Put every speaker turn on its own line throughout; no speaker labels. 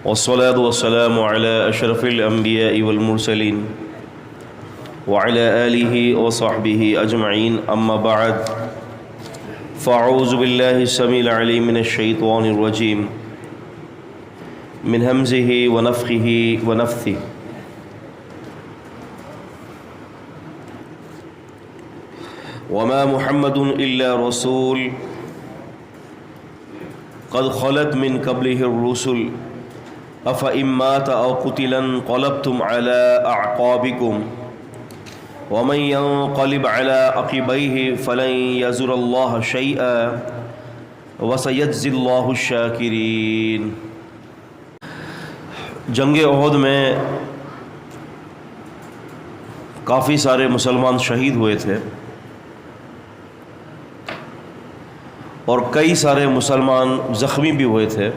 والصلاة والسلام على أشرف الأنبياء والمرسلين وعلى آله وصحبه أجمعين أما بعد فأعوذ بالله السميع العليم من الشيطان الرجيم من همزه ونفخه ونفثه وما محمد إلا رسول قد خلت من قبله الرسل أفإن مات أو قتل انقلبتم على أعقابكم ومن ينقلب على عقبيه فلن يضر الله شيئا وسيجزي الله الشاكرين۔ جنگ احد میں کافی سارے مسلمان شہید ہوئے تھے اور کئی سارے مسلمان زخمی بھی ہوئے تھے،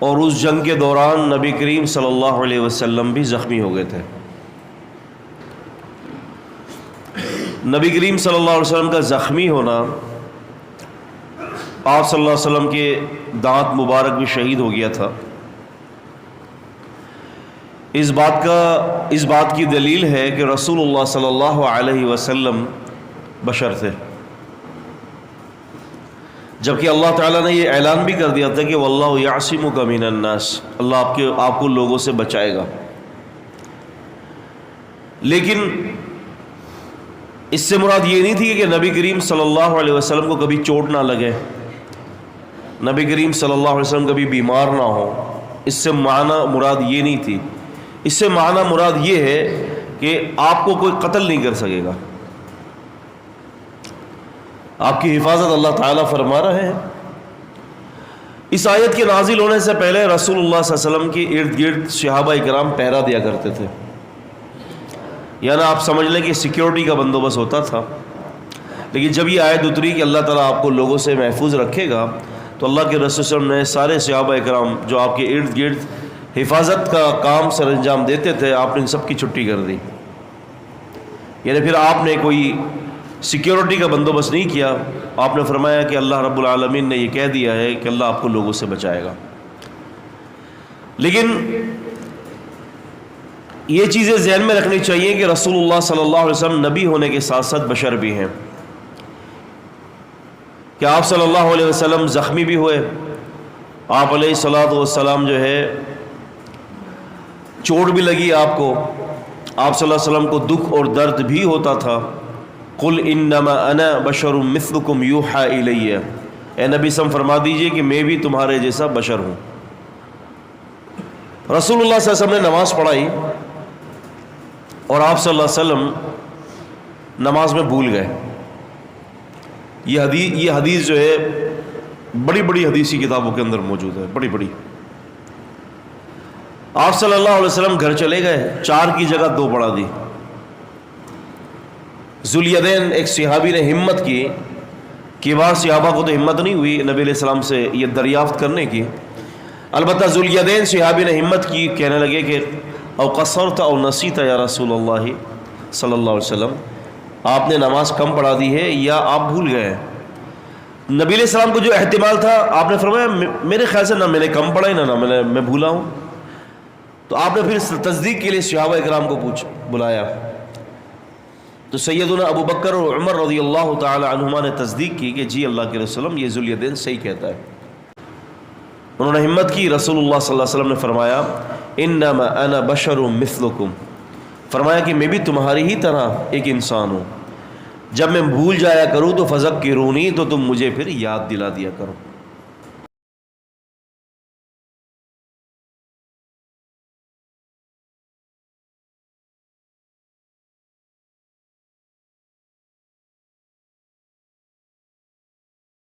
اور اس جنگ کے دوران نبی کریم صلی اللہ علیہ وسلم بھی زخمی ہو گئے تھے۔ نبی کریم صلی اللہ علیہ وسلم کا زخمی ہونا، آپ صلی اللہ علیہ وسلم کے دانت مبارک بھی شہید ہو گیا تھا، اس بات کی دلیل ہے کہ رسول اللہ صلی اللہ علیہ وسلم بشر تھے، جبکہ اللہ تعالیٰ نے یہ اعلان بھی کر دیا تھا کہ واللہ یعصمک من الناس، اللہ آپ کو لوگوں سے بچائے گا۔ لیکن اس سے مراد یہ نہیں تھی کہ نبی کریم صلی اللہ علیہ وسلم کو کبھی چوٹ نہ لگے، نبی کریم صلی اللہ علیہ وسلم کبھی بیمار نہ ہو، اس سے معنی مراد یہ نہیں تھی۔ اس سے معنی مراد یہ ہے کہ آپ کو کوئی قتل نہیں کر سکے گا، آپ کی حفاظت اللہ تعالیٰ فرما رہے ہیں۔ اس آیت کے نازل ہونے سے پہلے رسول اللہ صلی اللہ علیہ وسلم کے ارد گرد صحابہ اکرام پہرا دیا کرتے تھے، یعنی آپ سمجھ لیں کہ سیکیورٹی کا بندوبست ہوتا تھا۔ لیکن جب یہ آیت اتری کہ اللہ تعالیٰ آپ کو لوگوں سے محفوظ رکھے گا، تو اللہ کے رسول صلی اللہ علیہ وسلم نے سارے صحابہ اکرام جو آپ کے ارد گرد حفاظت کا کام سر انجام دیتے تھے، آپ نے ان سب کی چھٹی کر دی، یعنی پھر آپ نے کوئی سیکیورٹی کا بندوبست نہیں کیا، آپ نے فرمایا کہ اللہ رب العالمین نے یہ کہہ دیا ہے کہ اللہ آپ کو لوگوں سے بچائے گا۔ لیکن یہ چیزیں ذہن میں رکھنی چاہیے کہ رسول اللہ صلی اللہ علیہ وسلم نبی ہونے کے ساتھ ساتھ بشر بھی ہیں، کہ آپ صلی اللہ علیہ وسلم زخمی بھی ہوئے، آپ علیہ الصلوۃ والسلام جو ہے چوٹ بھی لگی آپ کو، آپ صلی اللہ علیہ وسلم کو دکھ اور درد بھی ہوتا تھا۔ قل انما انا بشر مثلکم یوحی الی، اے نبی سم فرما دیجئے کہ میں بھی تمہارے جیسا بشر ہوں۔ رسول اللہ صلی اللہ علیہ وسلم نے نماز پڑھائی اور آپ صلی اللہ علیہ وسلم نماز میں بھول گئے۔ یہ حدیث جو ہے بڑی بڑی حدیثی کتابوں کے اندر موجود ہے، بڑی بڑی۔ آپ صلی اللہ علیہ وسلم گھر چلے گئے، 4 کی جگہ 2 پڑھا دی۔ ذوالیدین ایک صحابی نے ہمت کی، کبار صحابہ کو تو ہمت نہیں ہوئی نبی علیہ السلام سے یہ دریافت کرنے کی، البتہ ذوالیدین صحابی نے ہمت کی، کہنے لگے کہ او قصرت او نسیت یا رسول اللہ صلی اللہ علیہ وسلم، آپ نے نماز کم پڑھا دی ہے یا آپ بھول گئے ہیں۔ نبی علیہ السلام کو جو احتمال تھا، آپ نے فرمایا میرے خیال سے نہ میں نے کم پڑھا نہ میں بھولا ہوں۔ تو آپ نے پھر تصدیق کے لیے صحابہ اکرام کو بلایا، تو سیدنا ابو بکر اور عمر رضی اللہ تعالی عنہما نے تصدیق کی کہ جی اللہ کے رسول یہ ذوالیدین صحیح کہتا ہے۔ انہوں نے ہمت کی، رسول اللہ صلی اللہ علیہ وسلم نے فرمایا انما انا بشر مثلکم، فرمایا کہ میں بھی تمہاری ہی طرح ایک انسان ہوں، جب میں بھول جایا کروں تو فذکرونی، تو تم مجھے پھر یاد دلا دیا کرو۔